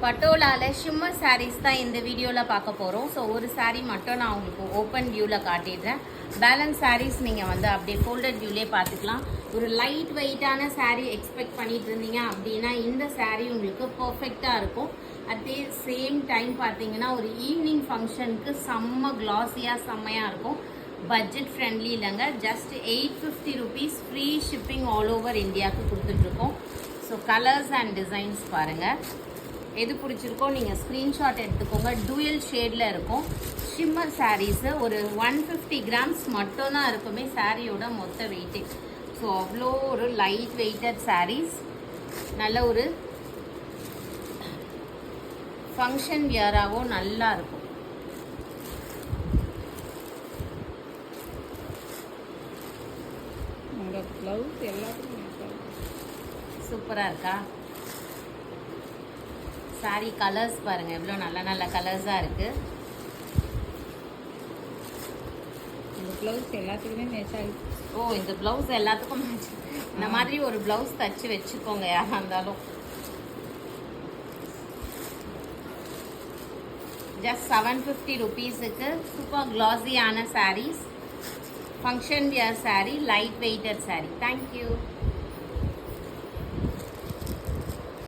பட்டோலாவில் shimmer saris தான் இந்த வீடியோவில் பார்க்க போகிறோம். ஸோ ஒரு சாரீ மட்டும் நான் உங்களுக்கு ஓப்பன் வியூவில் காட்டிடுறேன். பேலன்ஸ் சாரீஸ் நீங்கள் வந்து அப்படியே ஃபோல்டட் வியூலே பார்த்துக்கலாம். ஒரு லைட் வெயிட்டான சாரீ எக்ஸ்பெக்ட் பண்ணிட்டு இருந்தீங்க அப்படின்னா இந்த சாரீ உங்களுக்கு பர்ஃபெக்டாக இருக்கும். அட் தி சேம் டைம் பார்த்தீங்கன்னா ஒரு ஈவினிங் ஃபங்க்ஷனுக்கு செம்ம கிளாஸியாக செம்மையாக இருக்கும். பட்ஜெட் ஃப்ரெண்ட்லி இல்லைங்க, just 850 rupees free shipping all over இந்தியாவுக்கு கொடுத்துட்ருக்கோம். ஸோ கலர்ஸ் அண்ட் டிசைன்ஸ் பாருங்கள். எது பிடிச்சிருக்கோ நீங்கள் ஸ்க்ரீன்ஷாட் எடுத்துக்கோங்க. டூயல் ஷேடில் இருக்கும். ஷிம்மர் சாரீஸு ஒரு 150 grams மட்டும்தான் இருக்குமே சாரியோட மொத்த வெயிட்டு. ஸோ அவ்வளோ ஒரு லைட் வெயிட்டட் சாரீஸ், நல்ல ஒரு ஃபங்க்ஷன் வியராகவும் நல்லா இருக்கும். ப்ளவுஸ் எல்லாத்துக்கும் சூப்பராக இருக்கா? சாரி கலர்ஸ் பாருங்கள், எவ்வளோ நல்ல நல்ல கலர்ஸாக இருக்குது. இந்த ப்ளவுஸ் எல்லாத்துக்குமே மேட்ச் ஆகுது. ஓ, இந்த ப்ளவுஸ் எல்லாத்துக்கும் மேட்ச். இந்த மாதிரி ஒரு ப்ளவுஸ் தச்சு வச்சுக்கோங்க யாராக இருந்தாலும். ஜஸ்ட் 750 rupeesக்கு சூப்பர் கிளாஸியான saris, function wear sari, light weighted sari. Thank you.